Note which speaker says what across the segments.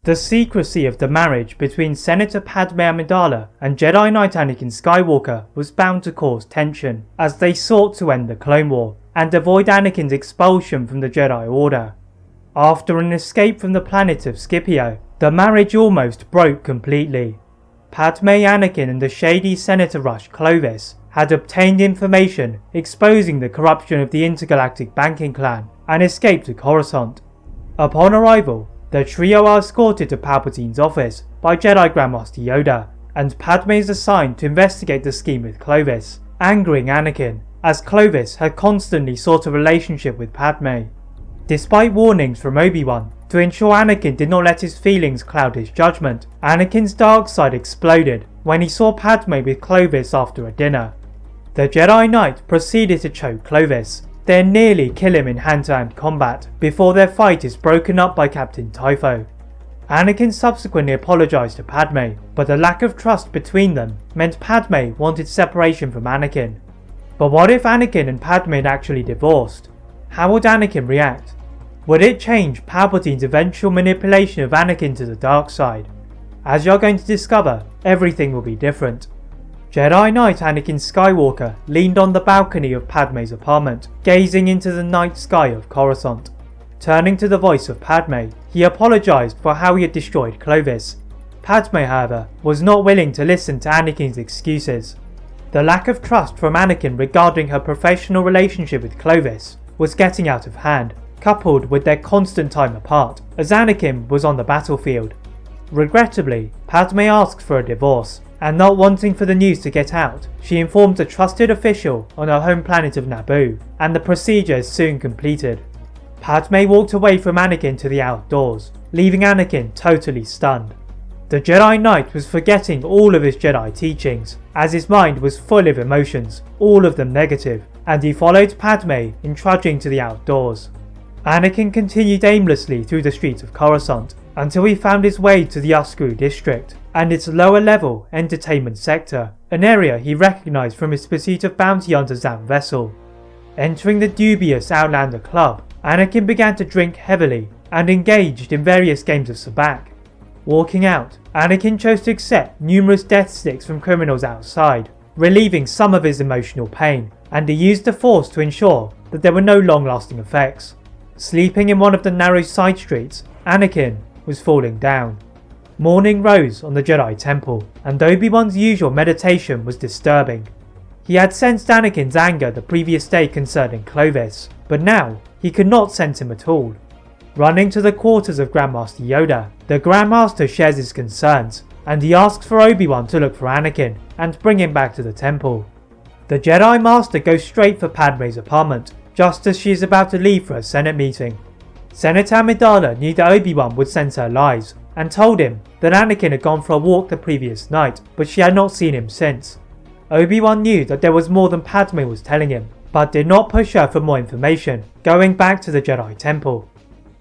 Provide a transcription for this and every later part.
Speaker 1: The secrecy of the marriage between Senator Padme Amidala and Jedi Knight Anakin Skywalker was bound to cause tension, as they sought to end the Clone War and avoid Anakin's expulsion from the Jedi Order. After an escape from the planet of Scipio, the marriage almost broke completely. Padme, Anakin and the shady Senator Rush Clovis had obtained information exposing the corruption of the Intergalactic Banking Clan and escaped to Coruscant. Upon arrival, the trio are escorted to Palpatine's office by Jedi Grandmaster Yoda, and Padme is assigned to investigate the scheme with Clovis, angering Anakin, as Clovis had constantly sought a relationship with Padme. Despite warnings from Obi-Wan to ensure Anakin did not let his feelings cloud his judgement, Anakin's dark side exploded when he saw Padme with Clovis after a dinner. The Jedi Knight proceeded to choke Clovis, then nearly kill him in hand-to-hand combat before their fight is broken up by Captain Typho. Anakin subsequently apologised to Padme, but the lack of trust between them meant Padme wanted separation from Anakin. But what if Anakin and Padme had actually divorced? How would Anakin react? Would it change Palpatine's eventual manipulation of Anakin to the dark side? As you're going to discover, everything will be different. Jedi Knight Anakin Skywalker leaned on the balcony of Padme's apartment, gazing into the night sky of Coruscant. Turning to the voice of Padme, he apologised for how he had destroyed Clovis. Padme, however, was not willing to listen to Anakin's excuses. The lack of trust from Anakin regarding her professional relationship with Clovis was getting out of hand, coupled with their constant time apart, as Anakin was on the battlefield. Regrettably, Padme asked for a divorce, and not wanting for the news to get out, she informed a trusted official on her home planet of Naboo, and the procedure is soon completed. Padme walked away from Anakin to the outdoors, leaving Anakin totally stunned. The Jedi Knight was forgetting all of his Jedi teachings, as his mind was full of emotions, all of them negative, and he followed Padme in trudging to the outdoors. Anakin continued aimlessly through the streets of Coruscant until he found his way to the Uskru district and its lower level entertainment sector, an area he recognised from his pursuit of bounty hunter Zam Vessel. Entering the dubious Outlander Club, Anakin began to drink heavily and engaged in various games of sabacc. Walking out, Anakin chose to accept numerous death sticks from criminals outside, relieving some of his emotional pain, and he used the Force to ensure that there were no long-lasting effects. Sleeping in one of the narrow side streets, Anakin was falling down. Morning rose on the Jedi Temple, and Obi-Wan's usual meditation was disturbing. He had sensed Anakin's anger the previous day concerning Clovis, but now he could not sense him at all. Running to the quarters of Grandmaster Yoda, the Grandmaster shares his concerns, and he asks for Obi-Wan to look for Anakin and bring him back to the temple. The Jedi Master goes straight for Padme's apartment, just as she is about to leave for a Senate meeting. Senator Amidala knew that Obi-Wan would sense her lies, and told him that Anakin had gone for a walk the previous night, but she had not seen him since. Obi-Wan knew that there was more than Padme was telling him, but did not push her for more information, going back to the Jedi Temple.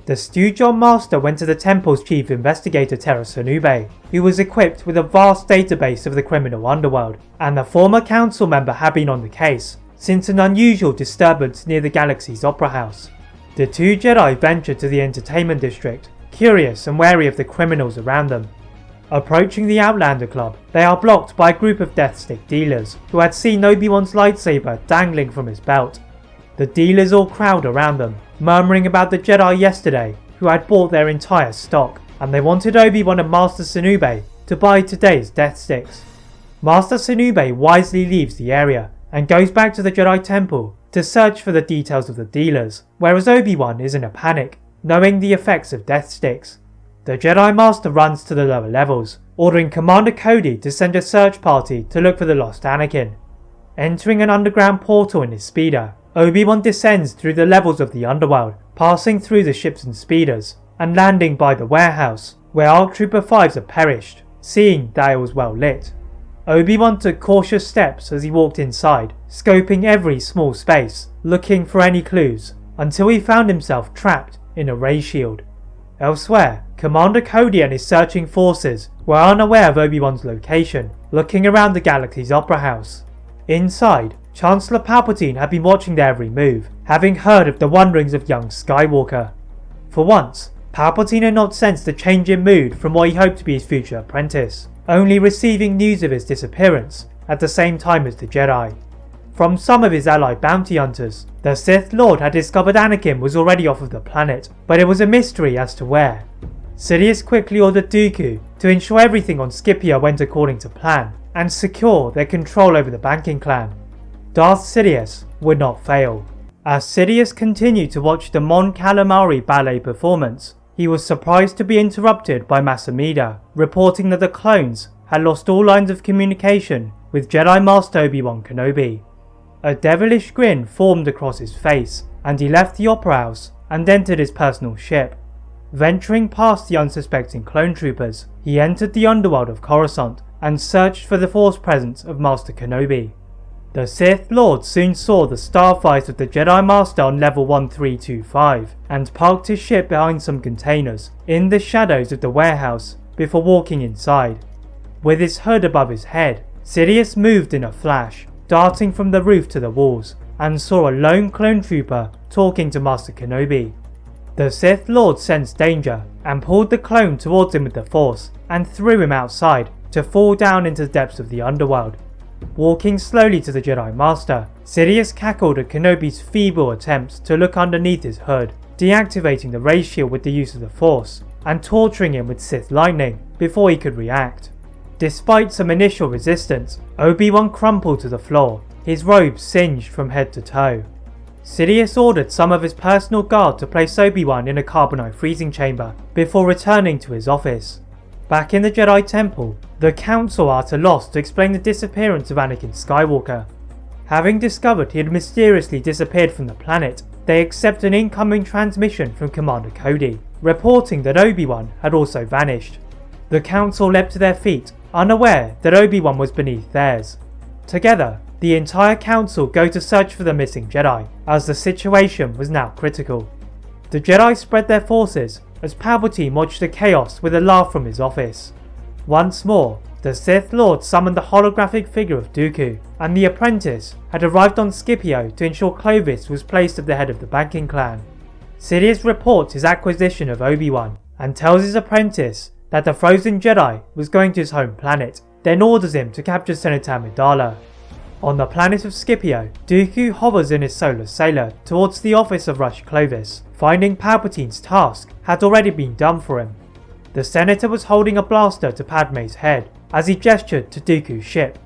Speaker 1: The Stewjon Master went to the temple's chief investigator Terra Sanube, who was equipped with a vast database of the criminal underworld, and the former council member had been on the case since an unusual disturbance near the galaxy's opera house. The two Jedi ventured to the entertainment district, curious and wary of the criminals around them. Approaching the Outlander Club, they are blocked by a group of death stick dealers who had seen Obi-Wan's lightsaber dangling from his belt. The dealers all crowd around them, murmuring about the Jedi yesterday who had bought their entire stock, and they wanted Obi-Wan and Master Sanube to buy today's death sticks. Master Sanube wisely leaves the area and goes back to the Jedi Temple to search for the details of the dealers, whereas Obi-Wan is in a panic, knowing the effects of death sticks. The Jedi Master runs to the lower levels, ordering Commander Cody to send a search party to look for the lost Anakin. Entering an underground portal in his speeder, Obi-Wan descends through the levels of the underworld, passing through the ships and speeders, and landing by the warehouse, where ARC Trooper 5s had perished, seeing that it was well lit. Obi-Wan took cautious steps as he walked inside, scoping every small space, looking for any clues, until he found himself trapped in a ray shield. Elsewhere, Commander Cody and his searching forces were unaware of Obi-Wan's location, looking around the galaxy's opera house. Inside, Chancellor Palpatine had been watching their every move, having heard of the wanderings of young Skywalker. For once, Palpatine had not sensed a change in mood from what he hoped to be his future apprentice, only receiving news of his disappearance at the same time as the Jedi. From some of his allied bounty hunters, the Sith Lord had discovered Anakin was already off of the planet, but it was a mystery as to where. Sidious quickly ordered Dooku to ensure everything on Scipio went according to plan and secure their control over the Banking Clan. Darth Sidious would not fail. As Sidious continued to watch the Mon Calamari ballet performance, he was surprised to be interrupted by Amidala, reporting that the clones had lost all lines of communication with Jedi Master Obi-Wan Kenobi. A devilish grin formed across his face, and he left the Opera House and entered his personal ship. Venturing past the unsuspecting clone troopers, he entered the underworld of Coruscant and searched for the Force presence of Master Kenobi. The Sith Lord soon saw the starfires of the Jedi Master on level 1325 and parked his ship behind some containers in the shadows of the warehouse before walking inside. With his hood above his head, Sidious moved in a flash, darting from the roof to the walls, and saw a lone clone trooper talking to Master Kenobi. The Sith Lord sensed danger and pulled the clone towards him with the Force and threw him outside to fall down into the depths of the underworld. Walking slowly to the Jedi Master, Sidious cackled at Kenobi's feeble attempts to look underneath his hood, deactivating the ray shield with the use of the Force, and torturing him with Sith lightning before he could react. Despite some initial resistance, Obi-Wan crumpled to the floor, his robes singed from head to toe. Sidious ordered some of his personal guard to place Obi-Wan in a carbonite freezing chamber before returning to his office. Back in the Jedi Temple, the Council are at a loss to explain the disappearance of Anakin Skywalker. Having discovered he had mysteriously disappeared from the planet, they accept an incoming transmission from Commander Cody, reporting that Obi-Wan had also vanished. The Council leapt to their feet, unaware that Obi-Wan was beneath theirs. Together, the entire Council go to search for the missing Jedi, as the situation was now critical. The Jedi spread their forces as Palpatine watched the chaos with a laugh from his office. Once more, the Sith Lord summoned the holographic figure of Dooku, and the apprentice had arrived on Scipio to ensure Clovis was placed at the head of the Banking Clan. Sidious reports his acquisition of Obi-Wan, and tells his apprentice that the frozen Jedi was going to his home planet, then orders him to capture Senator Amidala. On the planet of Scipio, Dooku hovers in his solar sailor towards the office of Rush Clovis, finding Palpatine's task had already been done for him. The senator was holding a blaster to Padme's head as he gestured to Dooku's ship.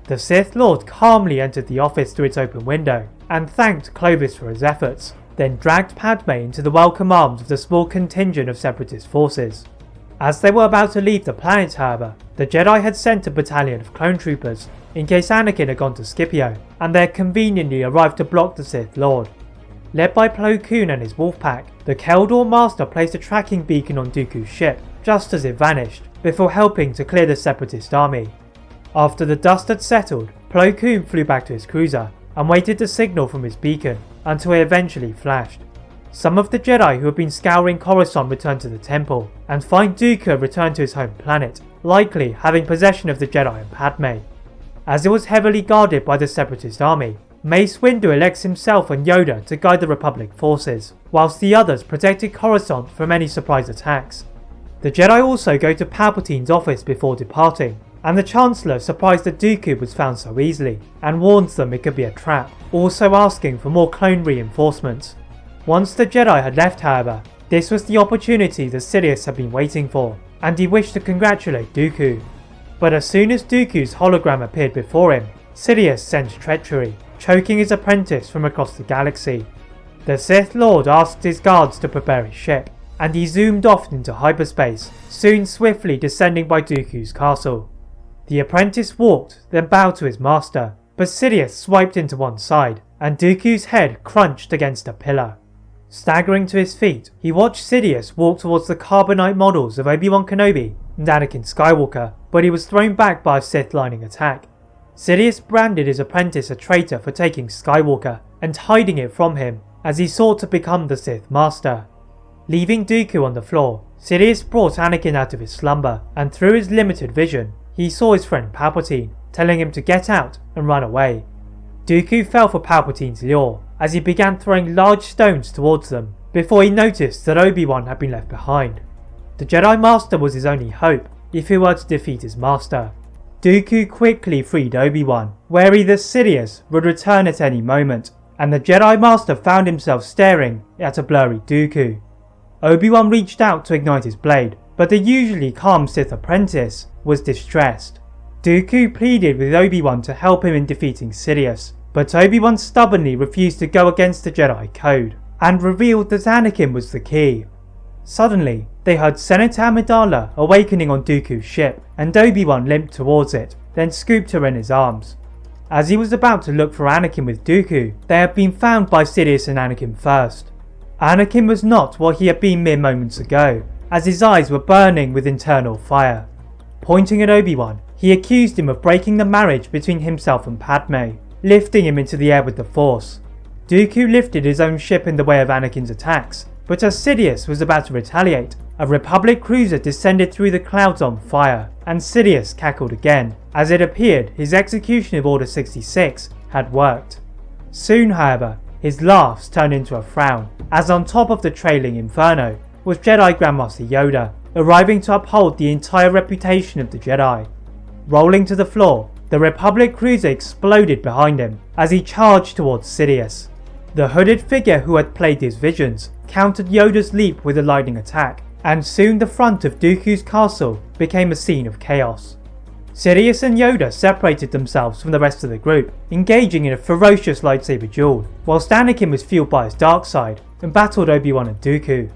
Speaker 1: The Sith Lord calmly entered the office through its open window and thanked Clovis for his efforts, then dragged Padme into the welcome arms of the small contingent of separatist forces. As they were about to leave the planet, however, the Jedi had sent a battalion of clone troopers in case Anakin had gone to Scipio, and they had conveniently arrived to block the Sith Lord. Led by Plo Koon and his wolf pack, the Keldor Master placed a tracking beacon on Dooku's ship just as it vanished, before helping to clear the separatist army. After the dust had settled, Plo Koon flew back to his cruiser and waited the signal from his beacon until it eventually flashed. Some of the Jedi who had been scouring Coruscant returned to the temple and find Dooku returned to his home planet, likely having possession of the Jedi and Padme. As it was heavily guarded by the separatist army, Mace Windu elects himself and Yoda to guide the Republic forces, whilst the others protected Coruscant from any surprise attacks. The Jedi also go to Palpatine's office before departing, and the Chancellor, surprised that Dooku was found so easily, and warns them it could be a trap, also asking for more clone reinforcements. Once the Jedi had left, however, this was the opportunity that Sidious had been waiting for, and he wished to congratulate Dooku. But as soon as Dooku's hologram appeared before him, Sidious sensed treachery, choking his apprentice from across the galaxy. The Sith Lord asked his guards to prepare his ship, and he zoomed off into hyperspace, soon swiftly descending by Dooku's castle. The apprentice walked, then bowed to his master, but Sidious swiped into one side, and Dooku's head crunched against a pillar. Staggering to his feet, he watched Sidious walk towards the carbonite models of Obi-Wan Kenobi and Anakin Skywalker, but he was thrown back by a Sith lightning attack. Sidious branded his apprentice a traitor for taking Skywalker and hiding it from him as he sought to become the Sith Master. Leaving Dooku on the floor, Sidious brought Anakin out of his slumber, and through his limited vision, he saw his friend Palpatine, telling him to get out and run away. Dooku fell for Palpatine's lure as he began throwing large stones towards them, before he noticed that Obi-Wan had been left behind. The Jedi Master was his only hope if he were to defeat his master. Dooku quickly freed Obi-Wan, wary that Sidious would return at any moment, and the Jedi Master found himself staring at a blurry Dooku. Obi-Wan reached out to ignite his blade, but the usually calm Sith apprentice was distressed. Dooku pleaded with Obi-Wan to help him in defeating Sidious, but Obi-Wan stubbornly refused to go against the Jedi Code, and revealed that Anakin was the key. Suddenly, they heard Senator Amidala awakening on Dooku's ship, and Obi-Wan limped towards it, then scooped her in his arms. As he was about to look for Anakin with Dooku, they had been found by Sidious and Anakin first. Anakin was not what he had been mere moments ago, as his eyes were burning with internal fire. Pointing at Obi-Wan, he accused him of breaking the marriage between himself and Padme, lifting him into the air with the Force. Dooku lifted his own ship in the way of Anakin's attacks, but as Sidious was about to retaliate, a Republic cruiser descended through the clouds on fire, and Sidious cackled again, as it appeared his execution of Order 66 had worked. Soon, however, his laughs turned into a frown, as on top of the trailing inferno was Jedi Grandmaster Yoda, arriving to uphold the entire reputation of the Jedi. Rolling to the floor, the Republic cruiser exploded behind him as he charged towards Sidious. The hooded figure who had plagued his visions countered Yoda's leap with a lightning attack, and soon the front of Dooku's castle became a scene of chaos. Sidious and Yoda separated themselves from the rest of the group, engaging in a ferocious lightsaber duel, whilst Anakin was fueled by his dark side and battled Obi-Wan and Dooku.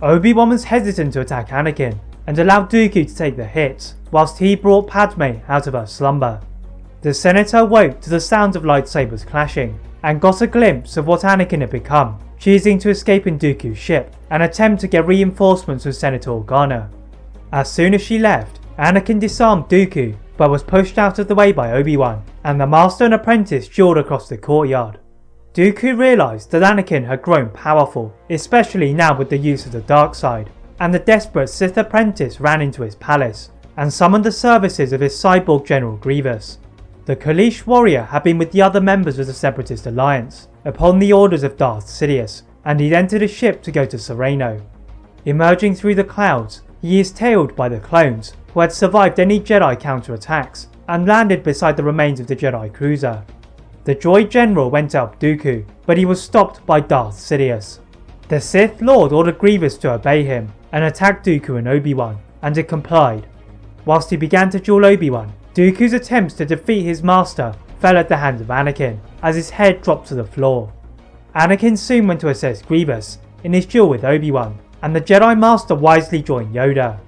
Speaker 1: Obi-Wan was hesitant to attack Anakin, and allowed Dooku to take the hits, whilst he brought Padme out of her slumber. The Senator woke to the sounds of lightsabers clashing, and got a glimpse of what Anakin had become, choosing to escape in Dooku's ship and attempt to get reinforcements with Senator Organa. As soon as she left, Anakin disarmed Dooku, but was pushed out of the way by Obi-Wan, and the Master and Apprentice dueled across the courtyard. Dooku realised that Anakin had grown powerful, especially now with the use of the dark side, and the desperate Sith Apprentice ran into his palace, and summoned the services of his cyborg General Grievous. The Kaleesh warrior had been with the other members of the Separatist Alliance, upon the orders of Darth Sidious, and he'd entered a ship to go to Sereno. Emerging through the clouds, he is tailed by the clones, who had survived any Jedi counterattacks, and landed beside the remains of the Jedi cruiser. The droid general went up Dooku, but he was stopped by Darth Sidious. The Sith Lord ordered Grievous to obey him, and attacked Dooku and Obi-Wan, and it complied. Whilst he began to duel Obi-Wan, Dooku's attempts to defeat his master fell at the hands of Anakin, as his head dropped to the floor. Anakin soon went to assess Grievous in his duel with Obi-Wan, and the Jedi Master wisely joined Yoda.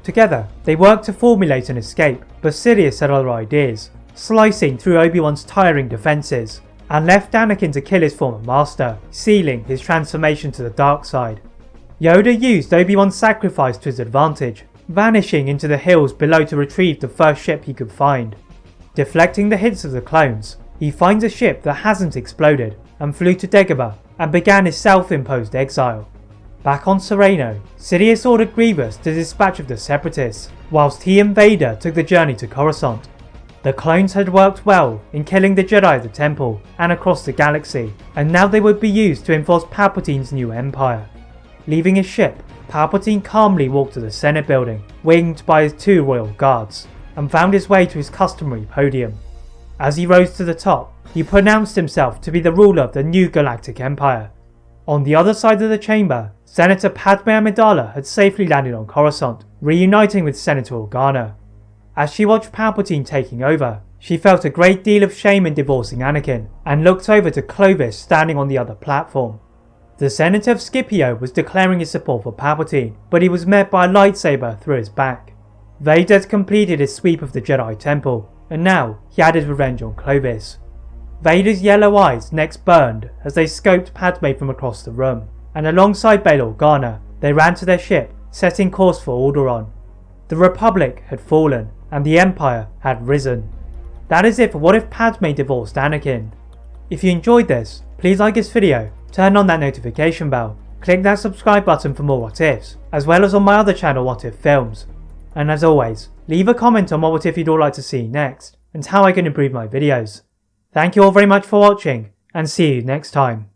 Speaker 1: Together, they worked to formulate an escape, but Sidious had other ideas, slicing through Obi-Wan's tiring defences, and left Anakin to kill his former master, sealing his transformation to the dark side. Yoda used Obi-Wan's sacrifice to his advantage, vanishing into the hills below to retrieve the first ship he could find. Deflecting the hits of the clones, he finds a ship that hasn't exploded, and flew to Dagobah and began his self-imposed exile. Back on Sereno, Sidious ordered Grievous to dispatch of the Separatists, whilst he and Vader took the journey to Coruscant. The clones had worked well in killing the Jedi of the Temple and across the galaxy, and now they would be used to enforce Palpatine's new empire. Leaving his ship, Palpatine calmly walked to the Senate building, winged by his 2 royal guards, and found his way to his customary podium. As he rose to the top, he pronounced himself to be the ruler of the new galactic empire. On the other side of the chamber, Senator Padme Amidala had safely landed on Coruscant, reuniting with Senator Organa. As she watched Palpatine taking over, she felt a great deal of shame in divorcing Anakin, and looked over to Clovis standing on the other platform. The Senator of Scipio was declaring his support for Palpatine, but he was met by a lightsaber through his back. Vader had completed his sweep of the Jedi Temple, and now he had his revenge on Clovis. Vader's yellow eyes next burned as they scoped Padme from across the room, and alongside Bail Organa, they ran to their ship, setting course for Alderaan. The Republic had fallen, and the Empire had risen. That is it for What If Padme Divorced Anakin. If you enjoyed this, please like this video, turn on that notification bell, click that subscribe button for more What Ifs, as well as on my other channel What If Films. And as always, leave a comment on what if you'd all like to see next, and how I can improve my videos. Thank you all very much for watching, and see you next time.